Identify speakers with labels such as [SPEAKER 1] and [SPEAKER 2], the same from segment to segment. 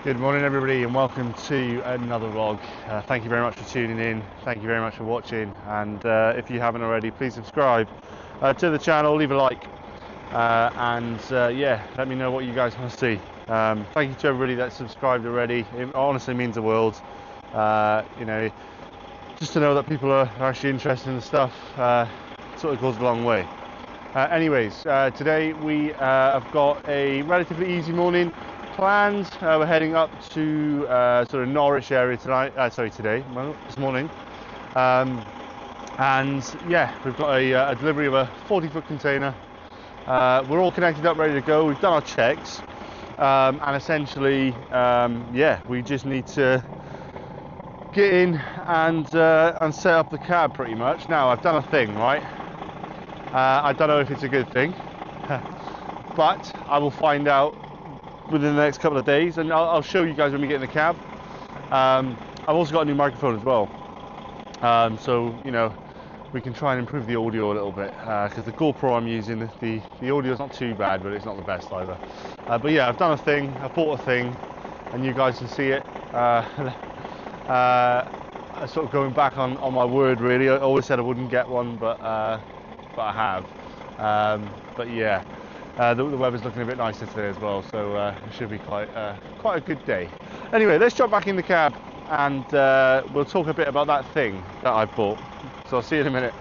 [SPEAKER 1] Good morning everybody and welcome to another vlog. Thank you very much for tuning in, thank you very much for watching, and if you haven't already, please subscribe to the channel, leave a like, and yeah, let me know what you guys want to see. Thank you to everybody that's subscribed already. It honestly means the world. You know, just to know that people are actually interested in the stuff sort of goes a long way. Anyways, today we have got a relatively easy morning planned. We're heading up to sort of Norwich area tonight. This morning. And yeah, we've got a delivery of a 40-foot container. We're all connected up, ready to go. We've done our checks, and essentially, yeah, we just need to get in and set up the cab pretty much. Now, I've done a thing, right? I don't know if it's a good thing, but I will find out within the next couple of days, and I'll show you guys when we get in the cab. I've also got a new microphone as well, so you know, we can try and improve the audio a little bit, because the GoPro I'm using, the audio is not too bad, but it's not the best either. But yeah, I've done a thing, I bought a thing, and you guys can see it. Sort of going back on my word, really. I always said I wouldn't get one, but I have. But yeah. The weather's looking a bit nicer today as well, so it should be quite a good day. Anyway, let's jump back in the cab and we'll talk a bit about that thing that I bought. So I'll see you in a minute.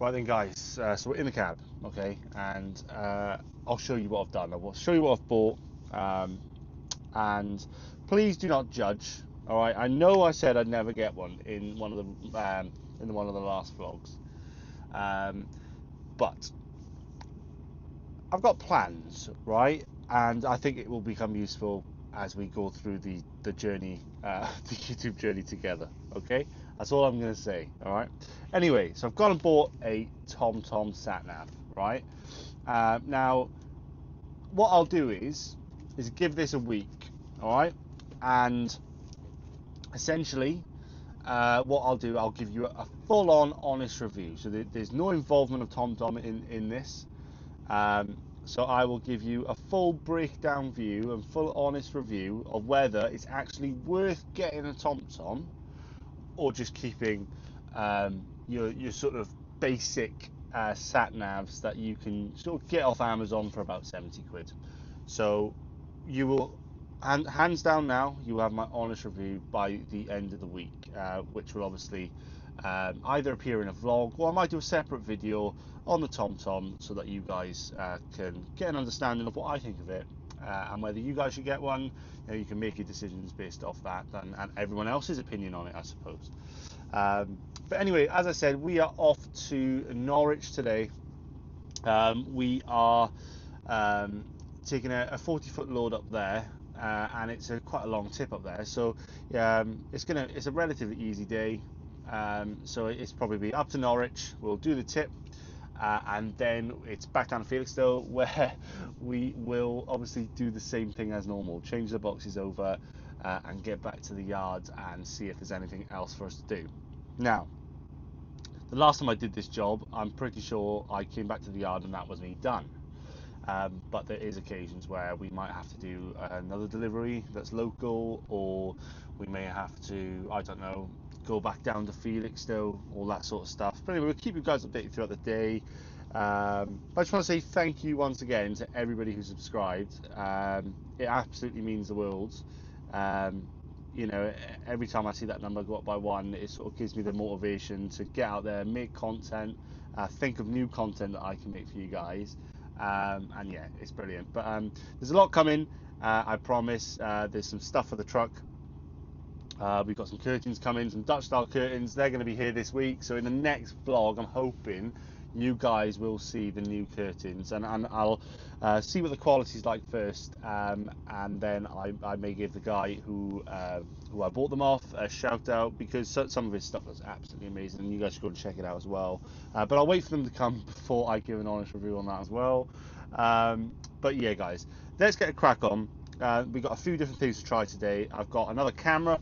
[SPEAKER 1] Right then, guys, so we're in the cab, okay, and I'll show you what I've done. I will show you what I've bought, and please do not judge. All right, I know I said I'd never get one in one of the last vlogs, but I've got plans, right? And I think it will become useful as we go through the journey, the YouTube journey together, okay? That's all I'm going to say, all right? Anyway, so I've gone and bought a TomTom sat-nav, right? Now, what I'll do is give this a week, all right? And essentially, what I'll do, I'll give you a full-on honest review. So there's no involvement of TomTom in this. So I will give you a full breakdown view and full honest review of whether it's actually worth getting a TomTom or just keeping your sort of basic sat navs that you can sort of get off Amazon for about 70 quid. So you will, hands down now, you will have my honest review by the end of the week, which will obviously either appear in a vlog, or I might do a separate video on the TomTom so that you guys can get an understanding of what I think of it, and whether you guys should get one. You can make your decisions based off that and everyone else's opinion on it, I suppose. But anyway, as I said, we are off to Norwich today. We are taking a 40-foot load up there, and it's quite a long tip up there, so it's a relatively easy day. So it's probably up to Norwich, we'll do the tip, and then it's back down to Felixstowe, where we will obviously do the same thing as normal, change the boxes over, and get back to the yard and see if there's anything else for us to do. Now, the last time I did this job, I'm pretty sure I came back to the yard and that was me done. But there is occasions where we might have to do another delivery that's local, or we may have to, I don't know, go back down to Felixstowe, all that sort of stuff. But anyway, we'll keep you guys updated throughout the day. I just want to say thank you once again to everybody who subscribed. It absolutely means the world. You know, every time I see that number go up by one, it sort of gives me the motivation to get out there, make content, think of new content that I can make for you guys. And yeah, it's brilliant. But there's a lot coming, I promise. There's some stuff for the truck. We've got some curtains coming, some Dutch style curtains. They're going to be here this week, so in the next vlog I'm hoping you guys will see the new curtains, and I'll see what the quality is like first, and then I may give the guy who I bought them off a shout out, because some of his stuff is absolutely amazing and you guys should go and check it out as well. But I'll wait for them to come before I give an honest review on that as well. But yeah, guys, let's get a crack on. We've got a few different things to try today. I've got another camera.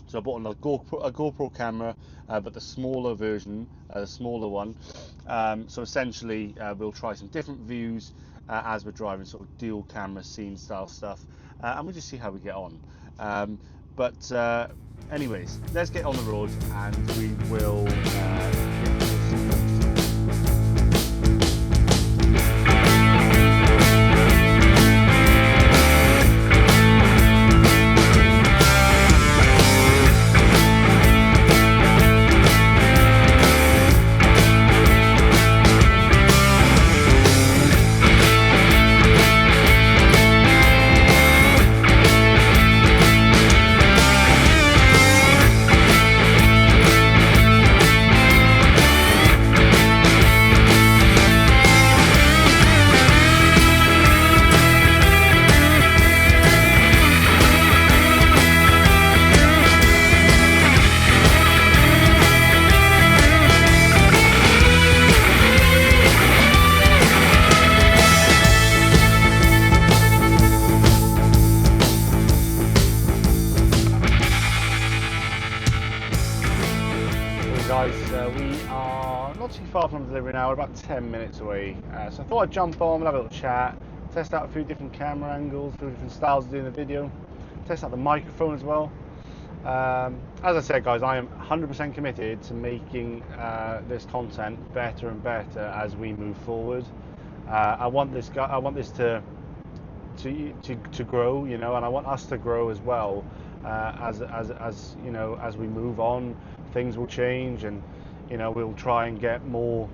[SPEAKER 1] So I bought another GoPro camera, but the smaller version, the smaller one. So essentially, we'll try some different views as we're driving, sort of dual camera scene style stuff. and we'll just see how we get on. But anyways, let's get on the road, and we will get this. We are not too far from delivery now. We're about 10 minutes away, so I thought I'd jump on, we'll have a little chat, test out a few different camera angles, a few different styles of doing the video, test out the microphone as well. As I said, guys, I am 100% committed to making this content better and better as we move forward. I want this to grow, you know, and I want us to grow as well. As you know, as we move on, things will change, and you know, we'll try and get more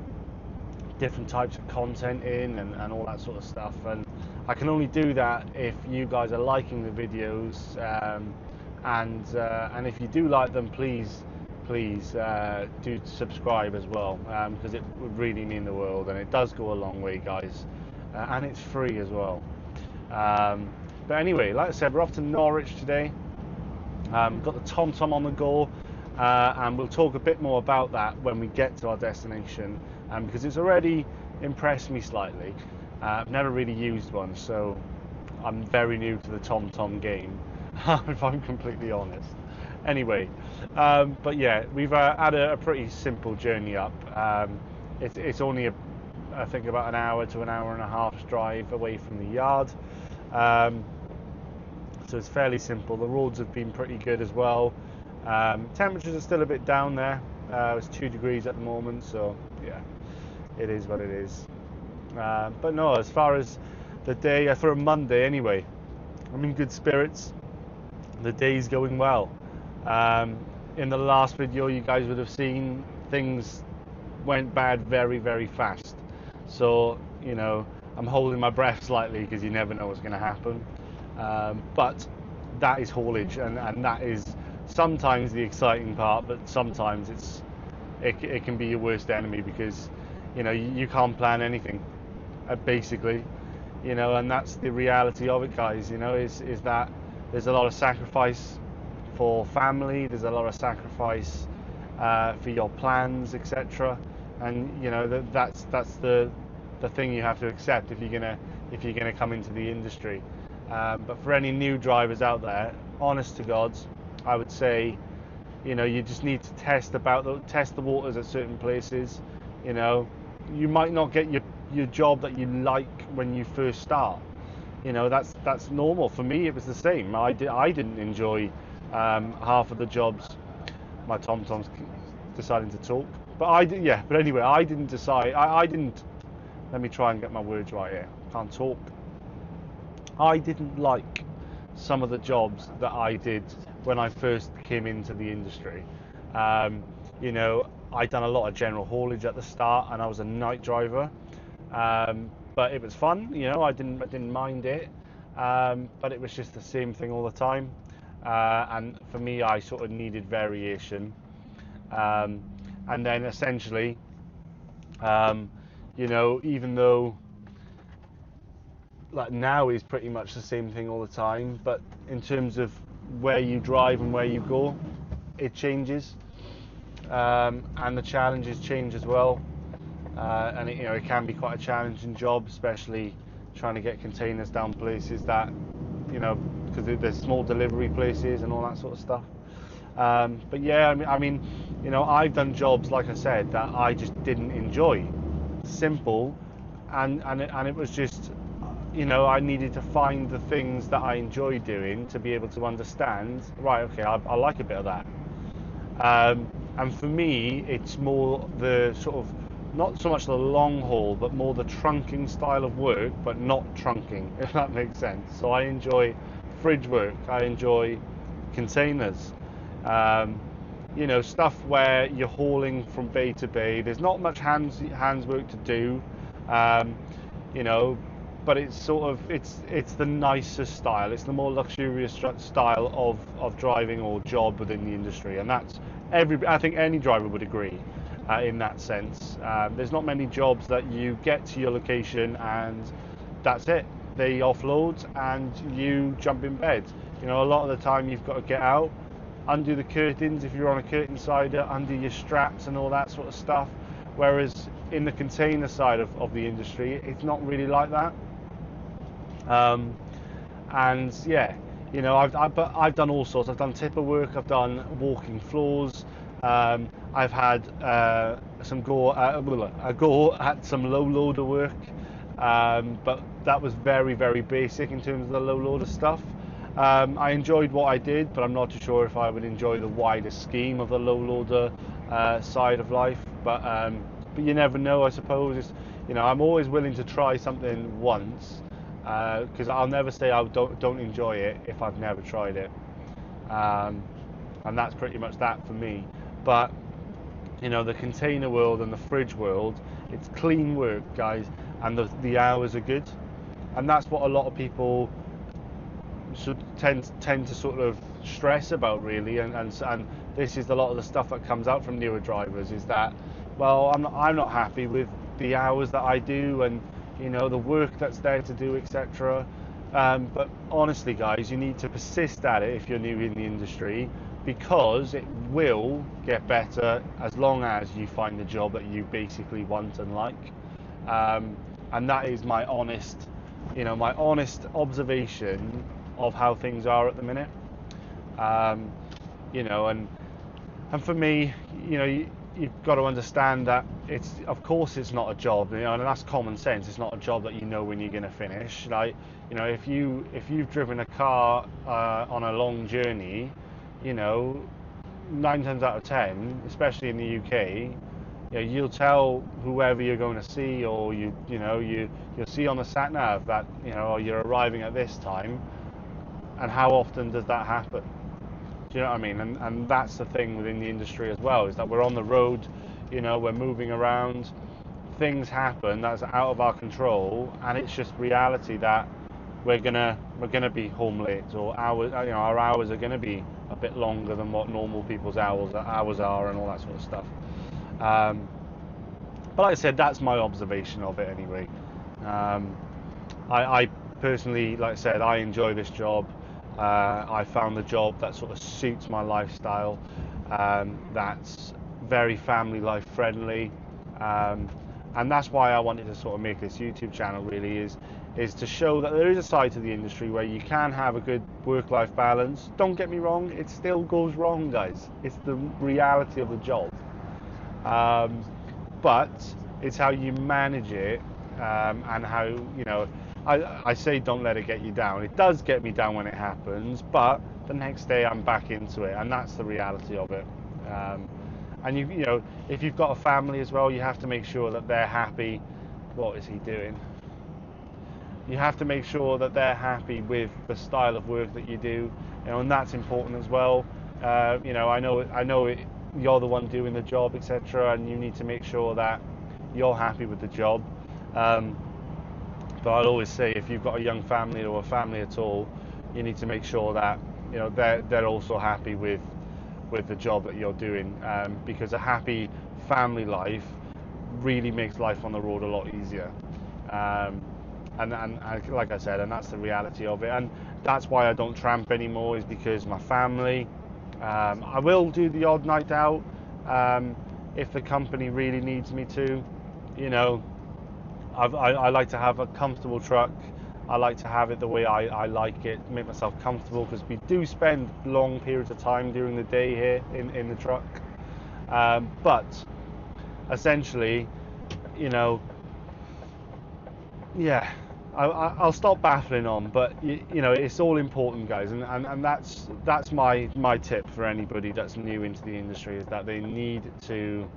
[SPEAKER 1] different types of content in, and all that sort of stuff. And I can only do that if you guys are liking the videos, and if you do like them, please do subscribe as well, because it would really mean the world, and it does go a long way, guys, and it's free as well. But anyway, like I said, we're off to Norwich today. Got the TomTom on the go, and we'll talk a bit more about that when we get to our destination, because it's already impressed me slightly. I've never really used one, so I'm very new to the TomTom game, if I'm completely honest. Anyway, but yeah, we've had a pretty simple journey up. It's only I think about an hour to an hour and a half's drive away from the yard. So it's fairly simple. The roads have been pretty good as well. Temperatures are still a bit down there. It's 2 degrees at the moment, so yeah, it is what it is. But no, as far as the day, for a Monday anyway, I'm in good spirits. The day's going well. In the last video you guys would have seen, things went bad very, very fast. So, you know, I'm holding my breath slightly because you never know what's going to happen. But that is haulage, and that is sometimes the exciting part, but sometimes it can be your worst enemy, because you know you can't plan anything, basically, you know, and that's the reality of it, guys. You know, is that there's a lot of sacrifice for family, there's a lot of sacrifice for your plans, etc. And you know that's the thing you have to accept if you're gonna come into the industry. But for any new drivers out there, honest to God, I would say, you know, you just need to test the waters at certain places. You know, you might not get your job that you like when you first start. You know, that's normal. For me, it was the same. I didn't enjoy half of the jobs. My TomTom's deciding to talk, but I did. Yeah, but anyway, I didn't decide. I didn't. Let me try and get my words right here. Can't talk. I didn't like some of the jobs that I did when I first came into the industry. You know, I'd done a lot of general haulage at the start, and I was a night driver. But it was fun, you know, I didn't mind it. But it was just the same thing all the time. And for me, I sort of needed variation. And then essentially, you know, even though like now is pretty much the same thing all the time, but in terms of where you drive and where you go, it changes, and the challenges change as well. And it, you know, it can be quite a challenging job, especially trying to get containers down places that, you know, because there's small delivery places and all that sort of stuff. But yeah, I mean, you know, I've done jobs, like I said, that I just didn't enjoy. Simple, and it was just, you know, I needed to find the things that I enjoy doing to be able to understand, right, okay, I like a bit of that. And for me, it's more the sort of, not so much the long haul, but more the trunking style of work, but not trunking, if that makes sense. So I enjoy fridge work, I enjoy containers, um, you know, stuff where you're hauling from bay to bay. There's not much hands work to do, um, you know, but it's sort of it's the nicer style. It's the more luxurious style of driving or job within the industry, and that's I think any driver would agree in that sense. There's not many jobs that you get to your location and that's it. They offload and you jump in bed. You know, a lot of the time you've got to get out, undo the curtains if you're on a curtain sider, undo your straps and all that sort of stuff. Whereas in the container side of the industry, it's not really like that. And yeah, you know, I've done all sorts. I've done tipper work. I've done walking floors. I've had a go at some low loader work, but that was very basic in terms of the low loader stuff. I enjoyed what I did, but I'm not too sure if I would enjoy the wider scheme of the low loader side of life. But you never know, I suppose. You know, I'm always willing to try something once, because I'll never say I don't enjoy it if I've never tried it, and that's pretty much that for me. But you know, the container world and the fridge world, it's clean work, guys, and the hours are good, and that's what a lot of people should tend to sort of stress about, really. And this is a lot of the stuff that comes out from newer drivers, is that, well, I'm not happy with the hours that I do, and you know, the work that's there to do, etc. But honestly, guys, you need to persist at it if you're new in the industry, because it will get better as long as you find the job that you basically want and like. And that is my honest, you know, my honest observation of how things are at the minute. You know, and for me, you know, you've got to understand that it's, of course, it's not a job, you know, and that's common sense. It's not a job that you know when you're going to finish. Like, you know, if you've driven a car on a long journey, you know, 9 times out of 10, especially in the UK, you know, you'll tell whoever you're going to see, or you'll see on the sat nav that, you know, you're arriving at this time. And how often does that happen? Do you know what I mean? And that's the thing within the industry as well, is that we're on the road, you know, we're moving around, things happen that's out of our control, and it's just reality that we're gonna be home late, or our hours are gonna be a bit longer than what normal people's hours are, and all that sort of stuff. But like I said, that's my observation of it anyway. I personally, like I said, I enjoy this job. I found a job that sort of suits my lifestyle, that's very family life friendly, and that's why I wanted to sort of make this YouTube channel, really, is to show that there is a side to the industry where you can have a good work-life balance. Don't get me wrong, it still goes wrong, guys. It's the reality of the job, but it's how you manage it, and how, you know, I say don't let it get you down. It does get me down when it happens, but the next day I'm back into it, and that's the reality of it. And you know, if you've got a family as well, you have to make sure that they're happy. What is he doing? You have to make sure that they're happy with the style of work that you do, you know, and that's important as well. You know, I know you're the one doing the job, etc., and you need to make sure that you're happy with the job. But I'll always say, if you've got a young family or a family at all, you need to make sure that, you know, they're also happy with the job that you're doing, because a happy family life really makes life on the road a lot easier. And like I said, and that's the reality of it, and that's why I don't tramp anymore, is because my family. I will do the odd night out if the company really needs me to, you know. I like to have a comfortable truck. I like to have it the way I like it, make myself comfortable, because we do spend long periods of time during the day here in the truck. But essentially, you know, yeah, I'll stop baffling on, but you know, it's all important, guys, and that's my tip for anybody that's new into the industry, is that they need to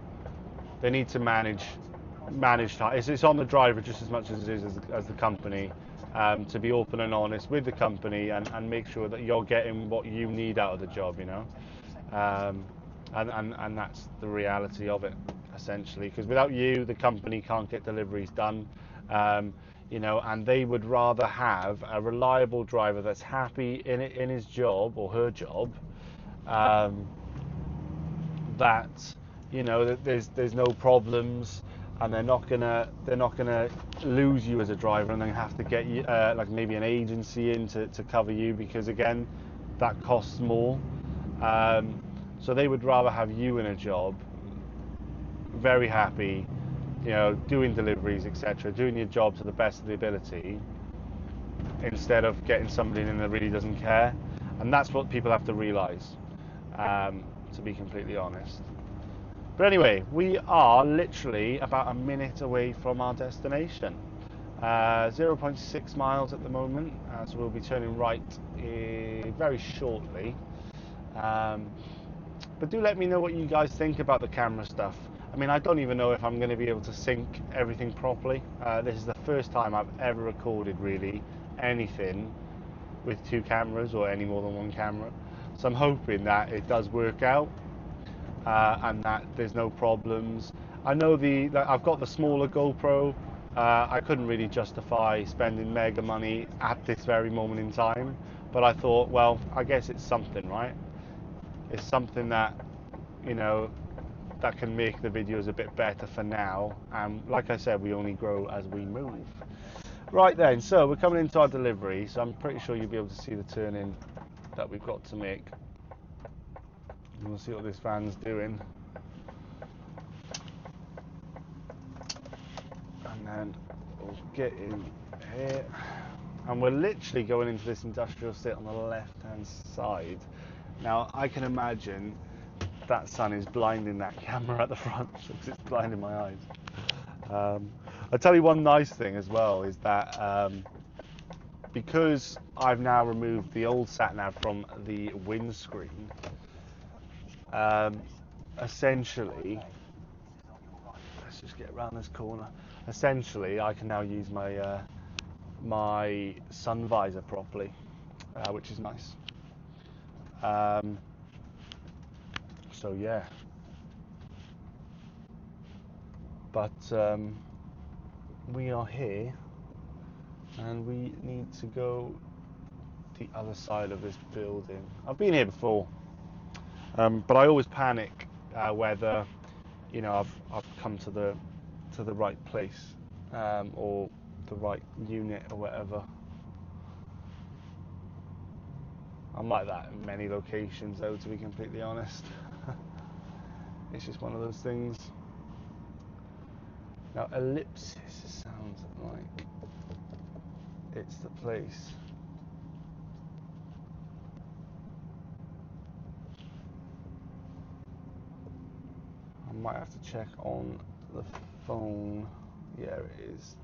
[SPEAKER 1] manage time. It's on the driver just as much as it is as the company, to be open and honest with the company, and make sure that you're getting what you need out of the job, you know. And that's the reality of it, essentially, because without you, the company can't get deliveries done. You know, and they would rather have a reliable driver that's happy in his job or her job, that, you know, that there's no problems, and they're not gonna lose you as a driver and then have to get you like maybe an agency in to cover you, because again, that costs more. So they would rather have you in a job, very happy, you know, doing deliveries, etc., doing your job to the best of the ability, instead of getting somebody in that really doesn't care. And that's what people have to realise, to be completely honest. But anyway, we are literally about a minute away from our destination. 0.6 miles at the moment, so we'll be turning right very shortly. But do let me know what you guys think about the camera stuff. I mean, I don't even know if I'm going to be able to sync everything properly. This is the first time I've ever recorded really anything with two cameras, or any more than one camera. So I'm hoping that it does work out, and that there's no problems. I know I've got the smaller GoPro. I couldn't really justify spending mega money at this very moment in time, but I thought, well, I guess it's something, right? It's something that, you know, that can make the videos a bit better for now. And like I said, we only grow as we move. Right then, so we're coming into our delivery, so I'm pretty sure you'll be able to see the turn in that we've got to make. And we'll see what this van's doing. And then we'll get in here. And we're literally going into this industrial estate on the left hand side. Now I can imagine that sun is blinding that camera at the front, because it's blinding my eyes. I'll tell you one nice thing as well, is that because I've now removed the old sat-nav from the windscreen, essentially, let's just get around this corner. Essentially, I can now use my my sun visor properly, which is nice. So yeah, but we are here, and we need to go the other side of this building. I've been here before, but I always panic whether, you know, I've come to the right place, or the right unit or whatever. I'm like that in many locations, though, to be completely honest. It's just one of those things. Now, ellipsis sounds like it's the place. I might have to check on the phone. Yeah, it is.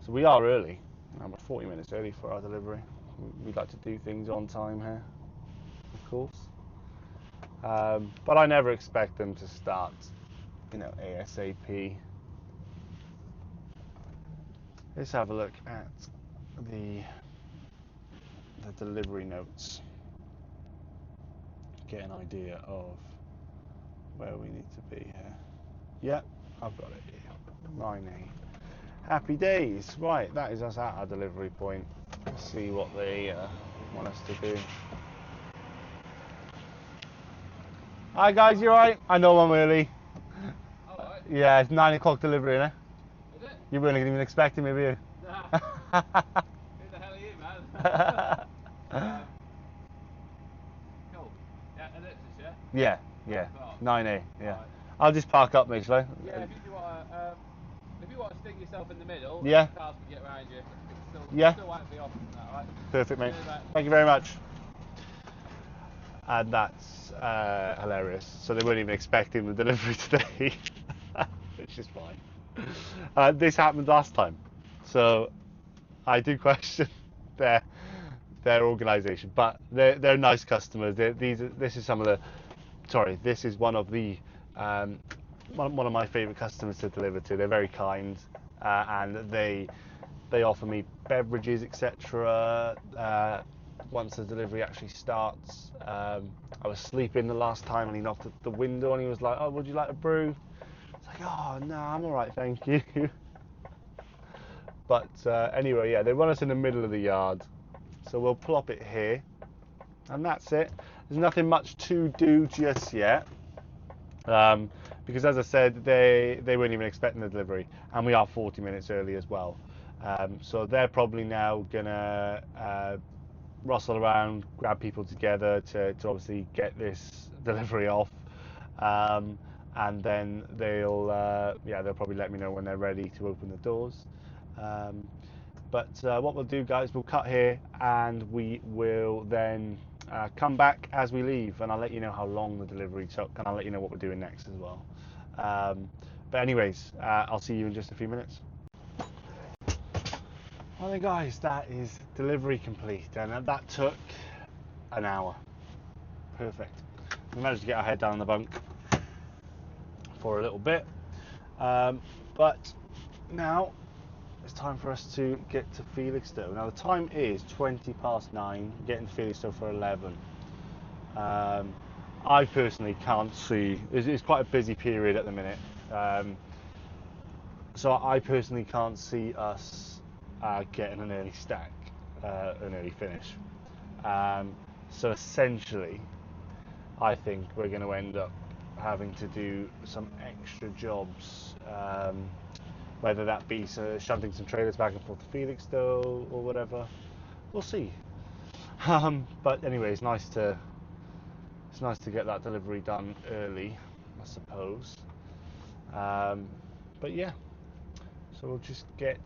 [SPEAKER 1] So we are early. We're 40 minutes early for our delivery. We like to do things on time here, of course. But I never expect them to start, you know, ASAP. Let's have a look at the delivery notes. Get an idea of where we need to be here. Yeah, I've got it here. 9A. Happy days. Right, that is us at our delivery point. Let's see what they want us to do. Hi guys, you alright? I know I'm early.
[SPEAKER 2] Alright.
[SPEAKER 1] Yeah, it's 9 o'clock delivery, innit?
[SPEAKER 2] Is it?
[SPEAKER 1] You weren't even expecting me, were you?
[SPEAKER 2] Nah. Who the hell are you, man? Cool. Yeah, ellipsis, yeah?
[SPEAKER 1] Yeah.
[SPEAKER 2] Oh.
[SPEAKER 1] 9A, yeah.
[SPEAKER 2] Right.
[SPEAKER 1] I'll just park up, mate, shall I?
[SPEAKER 2] Yeah, if you want to stick yourself in the middle,
[SPEAKER 1] Yeah.
[SPEAKER 2] cars can get around you.
[SPEAKER 1] Yeah.
[SPEAKER 2] Still won't be off from that, right?
[SPEAKER 1] Perfect, mate.
[SPEAKER 2] See you, mate.
[SPEAKER 1] Thank you very much. And that's hilarious. So they weren't even expecting the delivery today, which is fine. This happened last time. So I do question their organisation, but they're nice customers. This is one of the one of my favourite customers to deliver to. They're very kind, and they offer me beverages, etc. Once the delivery actually starts. I was sleeping the last time and he knocked at the window and he was like, "Oh, would you like a brew?" It's like, "Oh no, I'm all right, thank you." But anyway, yeah, they run us in the middle of the yard, so we'll plop it here, and that's it. There's nothing much to do just yet, because as I said, they weren't even expecting the delivery, and we are 40 minutes early as well. So they're probably now gonna rustle around, grab people together to obviously get this delivery off, and then they'll probably let me know when they're ready to open the doors. But what we'll do, guys, we'll cut here and we will then come back as we leave, and I'll let you know how long the delivery took, and I'll let you know what we're doing next as well. But anyways, I'll see you in just a few minutes. Well then, guys, that is delivery complete, and that took an hour. Perfect. We managed to get our head down in the bunk for a little bit, but now it's time for us to get to Felixstowe. Now the time is 9:20, getting to Felixstowe for 11. I personally can't see, it's quite a busy period at the minute, so I personally can't see us getting an early stack, an early finish. So essentially, I think we're going to end up having to do some extra jobs, whether that be shunting some trailers back and forth to Felixstowe or whatever. We'll see. But anyway, it's nice to get that delivery done early, I suppose. But yeah, so we'll just get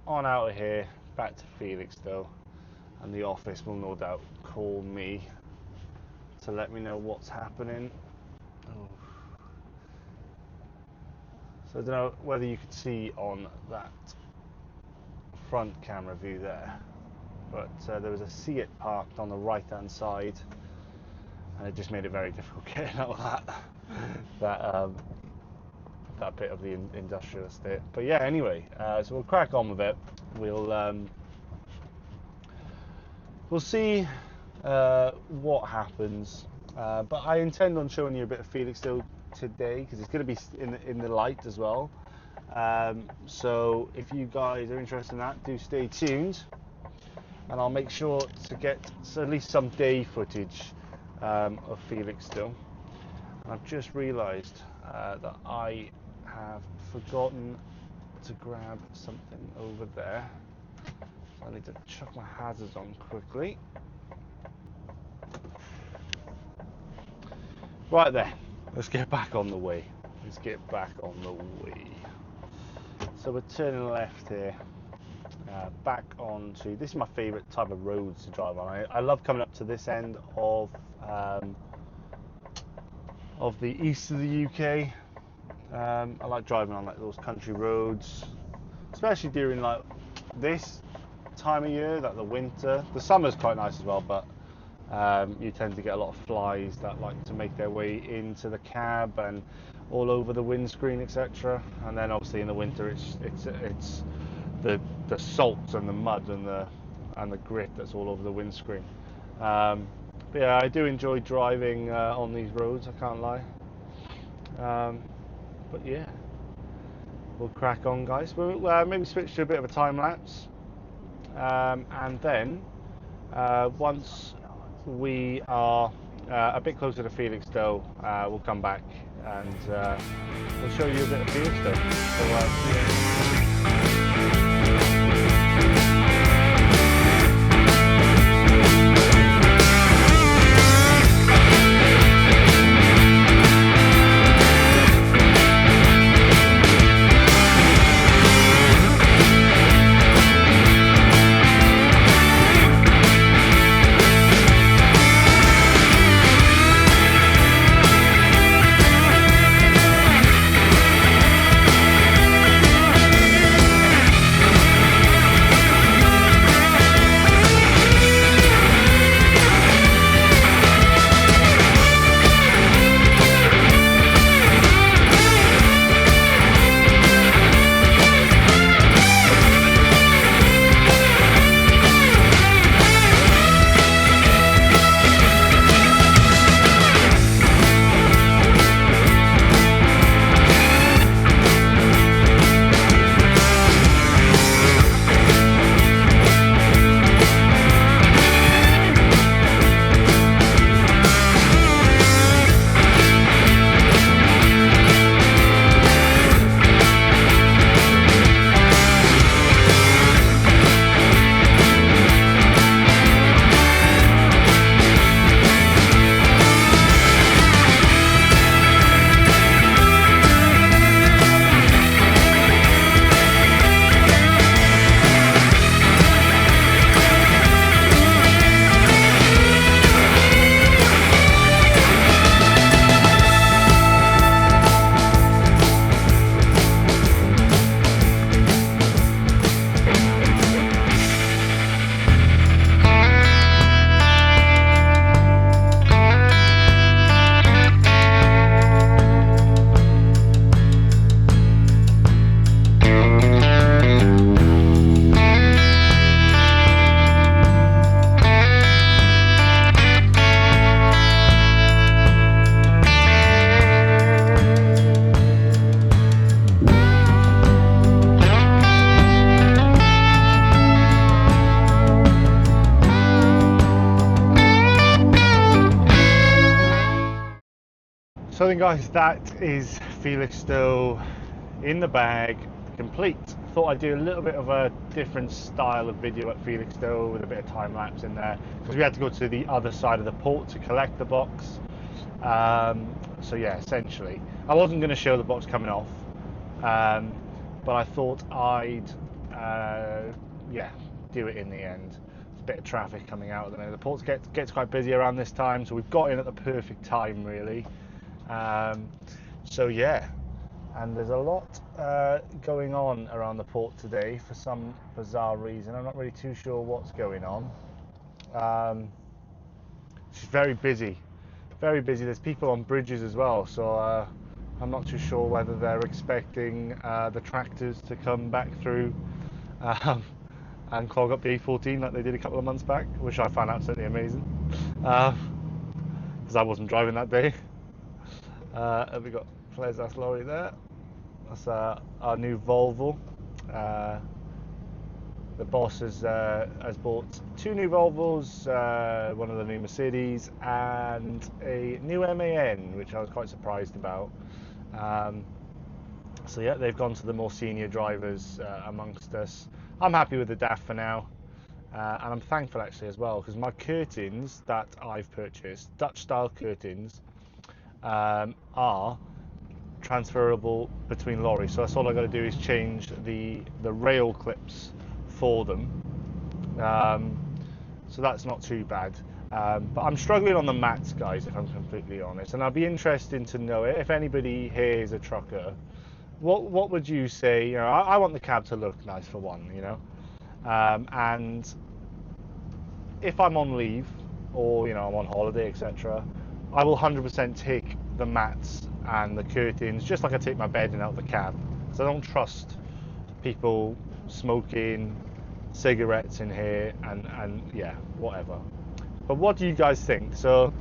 [SPEAKER 1] on out of here, back to Felixstowe, and the office will no doubt call me to let me know what's happening. Oh. So I don't know whether you could see on that front camera view there, but there was a Seat parked on the right hand side, and it just made it very difficult getting out of that bit of the industrial estate. But yeah, anyway, so we'll crack on with it. We'll see what happens, but I intend on showing you a bit of Felixstowe today because it's going to be in the light as well. So if you guys are interested in that, do stay tuned, and I'll make sure to get at least some day footage of Felixstowe. And I've just realised that I have forgotten to grab something over there, so I need to chuck my hazards on quickly. Right then, let's get back on the way. So we're turning left here, back onto, this is my favourite type of roads to drive on. I love coming up to this end of the east of the UK. I like driving on like those country roads, especially during like this time of year, like the winter. The summer's quite nice as well, but you tend to get a lot of flies that like to make their way into the cab and all over the windscreen, etc. And then obviously in the winter it's the salt and the mud and the grit that's all over the windscreen. But yeah, I do enjoy driving on these roads, I can't lie. But yeah, we'll crack on, guys. We'll maybe switch to a bit of a time lapse, and then once we are a bit closer to Felixstowe, we'll come back and we'll show you a bit of Felixstowe. So, So then guys, that is Felixstowe in the bag, complete. Thought I'd do a little bit of a different style of video at Felixstowe with a bit of time lapse in there, because we had to go to the other side of the port to collect the box. So yeah, essentially, I wasn't going to show the box coming off, but I thought I'd yeah, do it in the end. There's a bit of traffic coming out at the minute. The port gets quite busy around this time, so we've got in at the perfect time really. So yeah, and there's a lot going on around the port today for some bizarre reason. I'm not really too sure what's going on. It's very busy, very busy. There's people on bridges as well, so I'm not too sure whether they're expecting the tractors to come back through and clog up the A14 like they did a couple of months back, which I found absolutely amazing, because I wasn't driving that day. Have we got Felixstowe lorry there? That's our new Volvo. The boss has bought 2 new Volvos, one of the new Mercedes, and a new MAN, which I was quite surprised about. So yeah, they've gone to the more senior drivers amongst us. I'm happy with the DAF for now, and I'm thankful actually as well, because my curtains that I've purchased, Dutch style curtains, are transferable between lorries. So that's all I got to do is change the rail clips for them. So that's not too bad. But I'm struggling on the mats, guys, if I'm completely honest. And I'd be interested to know if anybody here is a trucker. What would you say? You know, I want the cab to look nice for one, you know. And if I'm on leave or I'm on holiday, etc., I will 100% take the mats and the curtains, just like I take my bedding out of the cab. So I don't trust people smoking cigarettes in here and yeah, whatever. But what do you guys think? So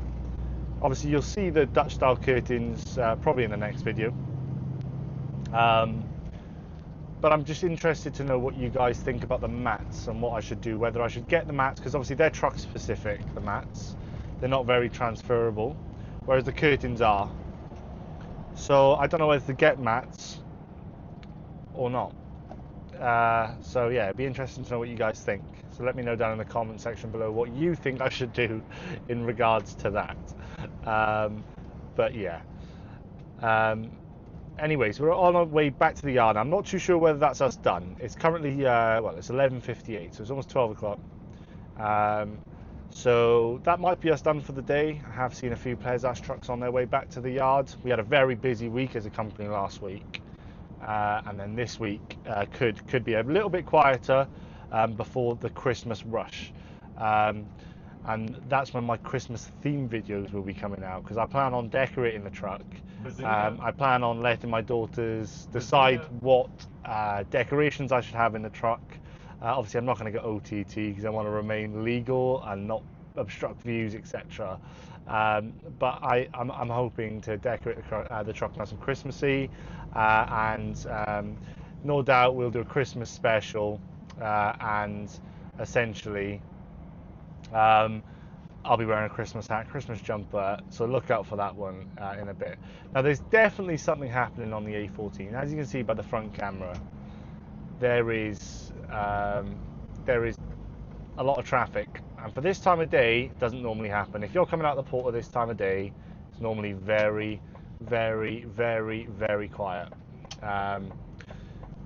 [SPEAKER 1] obviously you'll see the Dutch style curtains probably in the next video. But I'm just interested to know what you guys think about the mats and what I should do, whether I should get the mats, because obviously they're truck specific, the mats. They're not very transferable, whereas the curtains are. So I don't know whether to get mats or not. So yeah, it'd be interesting to know what you guys think. So let me know down in the comment section below what you think I should do in regards to that. But yeah. Anyways, we're on our way back to the yard. I'm not too sure whether that's us done. It's currently, well, it's 11:58, so it's almost 12 o'clock. So that might be us done for the day. I have seen a few Players trucks on their way back to the yard. We had a very busy week as a company last week. And then this week could be a little bit quieter before the Christmas rush. And that's when my Christmas theme videos will be coming out, because I plan on decorating the truck. I plan on letting my daughters decide what decorations I should have in the truck. Obviously I'm not going to go OTT because I want to remain legal and not obstruct views, etc. But I'm hoping to decorate the truck nice and Christmassy, and no doubt we'll do a Christmas special, and essentially I'll be wearing a Christmas hat, Christmas jumper, so look out for that one in a bit. Now there's definitely something happening on the A14. As you can see by the front camera, there is a lot of traffic, and for this time of day it doesn't normally happen. If you're coming out of the port at this time of day, it's normally very, very, very, very quiet.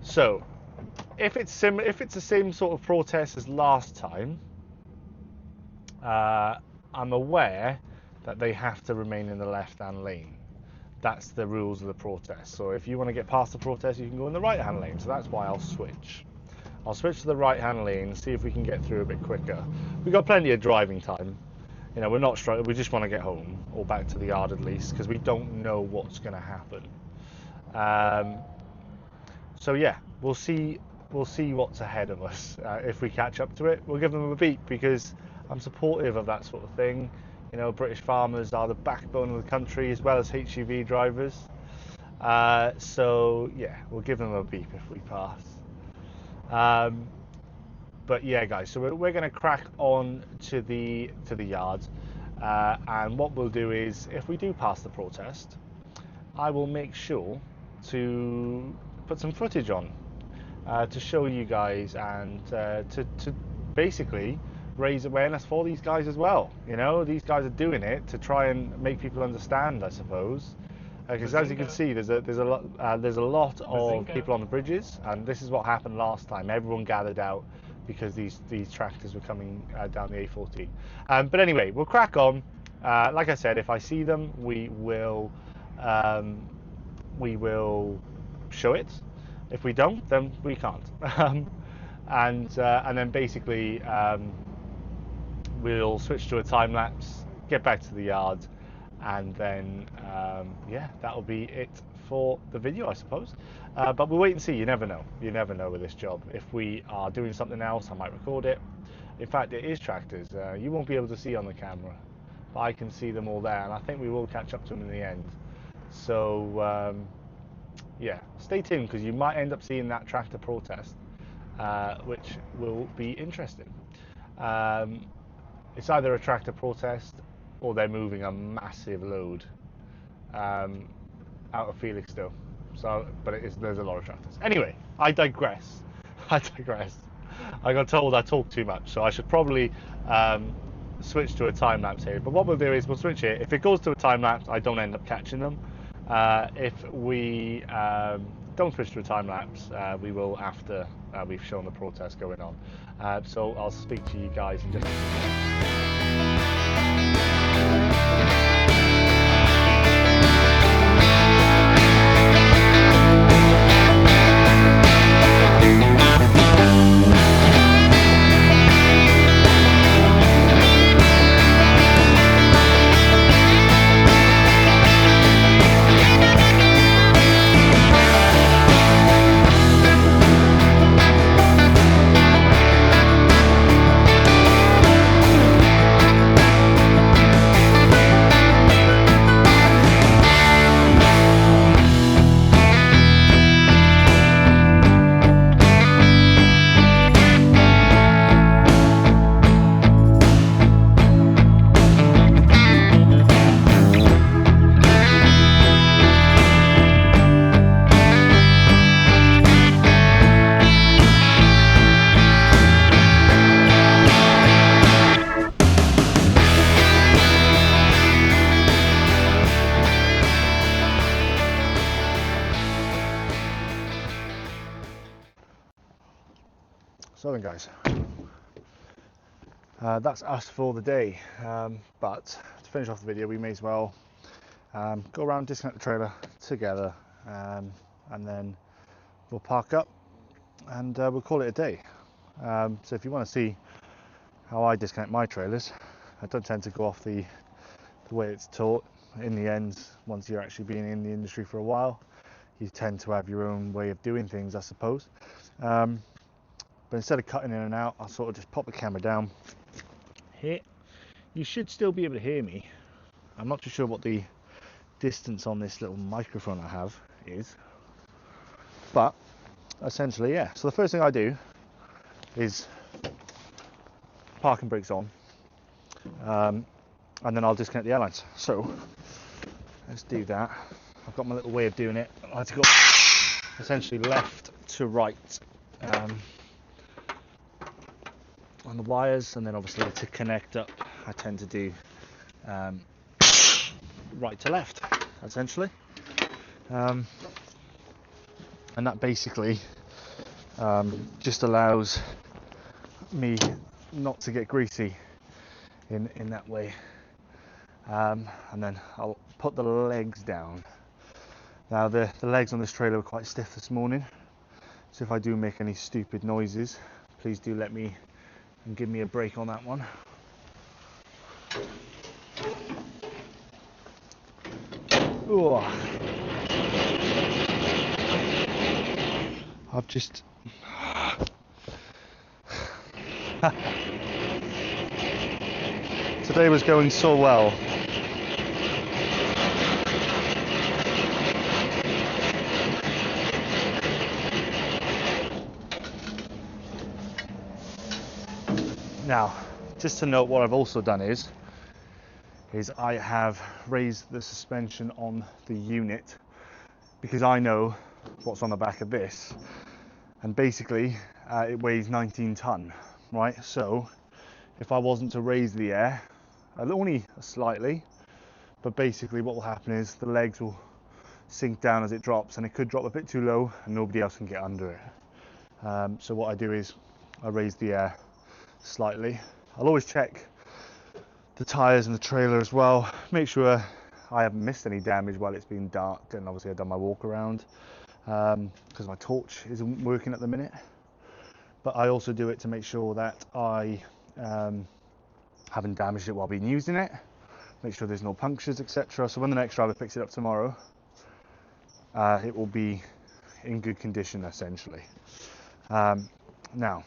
[SPEAKER 1] So if it's the same sort of protest as last time, I'm aware that they have to remain in the left-hand lane. That's the rules of the protest. So if you want to get past the protest, you can go in the right-hand lane. So that's why I'll switch. I'll switch to the right-hand lane and see if we can get through a bit quicker. We've got plenty of driving time. You know, we're not struggling. We just want to get home, or back to the yard at least, because we don't know what's going to happen. So yeah, we'll see what's ahead of us. If we catch up to it, we'll give them a beat, because I'm supportive of that sort of thing. You know, British farmers are the backbone of the country, as well as HGV drivers. So yeah, we'll give them a beep if we pass. But yeah, guys, so we're going to crack on to the yard, and what we'll do is, if we do pass the protest, I will make sure to put some footage on to show you guys, and to basically raise awareness for these guys as well. You know, these guys are doing it to try and make people understand, I suppose. Because as you can see, there's a lot of people on the bridges, and this is what happened last time. Everyone gathered out because these tractors were coming down the A14. But anyway, we'll crack on. Like I said, if I see them, we will show it. If we don't, then we can't. And then basically we'll switch to a time lapse, get back to the yard, and then yeah, that'll be it for the video, I suppose. But we'll wait and see. You never know with this job. If we are doing something else, I might record it. In fact, it is tractors. You won't be able to see on the camera, but I can see them all there, and I think we will catch up to them in the end. So yeah, stay tuned, because you might end up seeing that tractor protest, which will be interesting. It's either a tractor protest or they're moving a massive load out of Felixstowe. So, but there's a lot of tractors. Anyway, I digress. I got told I talk too much, so I should probably switch to a time lapse here. But what we'll do is we'll switch it. If it goes to a time lapse, I don't end up catching them. If we don't switch to a time lapse, we will after we've shown the protest going on. So I'll speak to you guys in just a few So then guys, that's us for the day, but to finish off the video we may as well go around, disconnect the trailer together, and then we'll park up and we'll call it a day. So if you want to see how I disconnect my trailers, I don't tend to go off the way it's taught. In the end, once you're actually been in the industry for a while, you tend to have your own way of doing things, I suppose. But instead of cutting in and out, I'll sort of just pop the camera down here. You should still be able to hear me. I'm not too sure what the distance on this little microphone I have is, but essentially, yeah. So the first thing I do is parking brakes on, and then I'll disconnect the airlines. So let's do that. I've got my little way of doing it. I have to go essentially left to right on the wires, and then obviously to connect up I tend to do right to left essentially, and that basically just allows me not to get greasy in that way, and then I'll put the legs down. Now the legs on this trailer were quite stiff this morning, so if I do make any stupid noises, please do let me and give me a break on that one. Ooh. I've just today was going so well. Now, just to note, what I've also done is I have raised the suspension on the unit because I know what's on the back of this, and basically it weighs 19 ton, right? So if I wasn't to raise the air, only slightly, but basically what will happen is the legs will sink down as it drops, and it could drop a bit too low and nobody else can get under it. So what I do is I raise the air slightly. I'll always check the tyres and the trailer as well, make sure I haven't missed any damage while it's been dark, and obviously I've done my walk around because my torch isn't working at the minute. But I also do it to make sure that I haven't damaged it while being using it, make sure there's no punctures, etc. So when the next driver picks it up tomorrow, it will be in good condition essentially. Now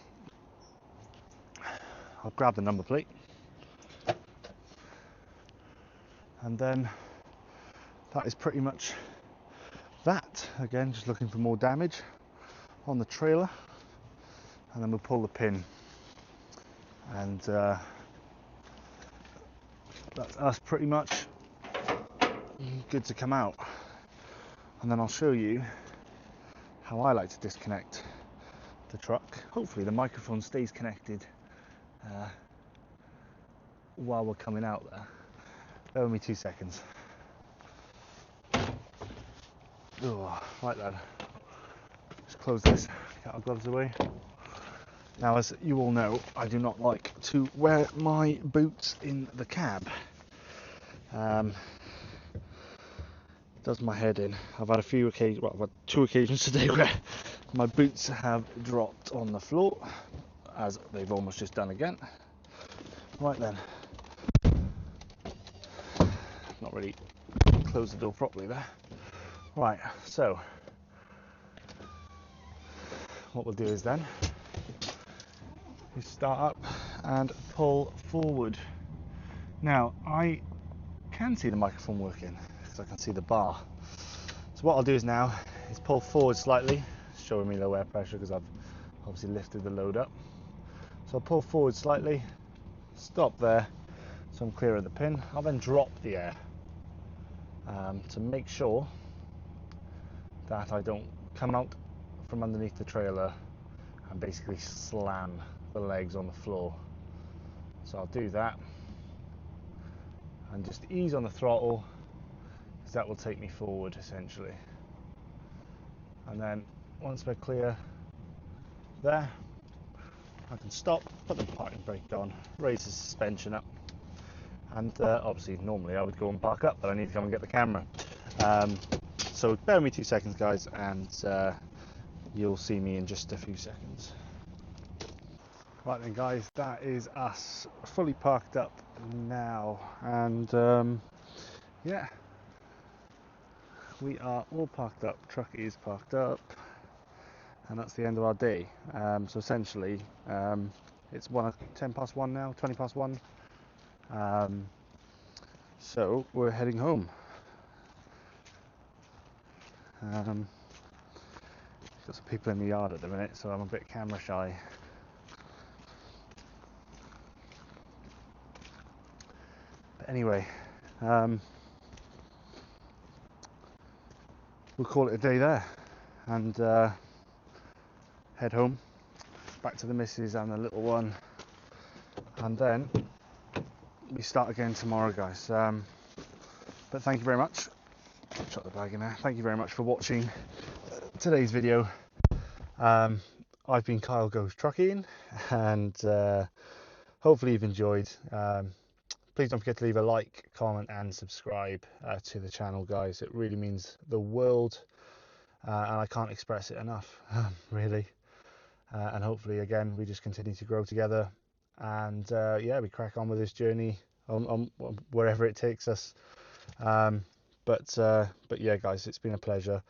[SPEAKER 1] I'll grab the number plate, and then that is pretty much that. Again, just looking for more damage on the trailer, and then we'll pull the pin, and that's us pretty much good to come out. And then I'll show you how I like to disconnect the truck. Hopefully the microphone stays connected while we're coming out there. Bear with me 2 seconds. Oh, right then. Just close this, get our gloves away. Now, as you all know, I do not like to wear my boots in the cab. Does my head in. I've had a few occasions, well, I've had 2 occasions today where my boots have dropped on the floor, as they've almost just done again. Right then. Not really closed the door properly there. Right, so what we'll do is then you start up and pull forward. Now I can see the microphone working because I can see the bar. So what I'll do is now is pull forward slightly, showing me low air pressure because I've obviously lifted the load up. So I'll pull forward slightly, stop there, so I'm clear of the pin. I'll then drop the air to make sure that I don't come out from underneath the trailer and basically slam the legs on the floor. So I'll do that and just ease on the throttle, because that will take me forward essentially. And then once we're clear there, I can stop, put the parking brake on, raise the suspension up, and obviously normally I would go and park up, but I need to come and get the camera. So bear with me 2 seconds guys, and you'll see me in just a few seconds. Right then guys, that is us fully parked up now, and yeah, we are all parked up, truck is parked up, and that's the end of our day. So essentially it's 10 past 1 now, 20 past 1, so we're heading home. Got some people in the yard at the minute, so I'm a bit camera shy. But anyway, we'll call it a day there, and head home, back to the missus and the little one, and then we start again tomorrow guys. But thank you very much. Chuck the bag in there. Thank you very much for watching today's video. I've been Kyle Goes Trucking, and hopefully you've enjoyed. Please don't forget to leave a like, comment and subscribe to the channel guys. It really means the world, and I can't express it enough really. And hopefully again we just continue to grow together, and yeah, we crack on with this journey on wherever it takes us. But yeah guys, it's been a pleasure,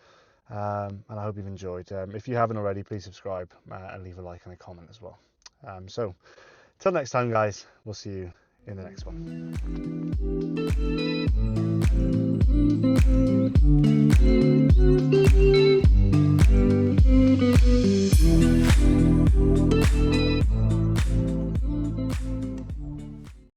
[SPEAKER 1] and I hope you've enjoyed. If you haven't already, please subscribe and leave a like and a comment as well. So till next time guys, we'll see you in the next one.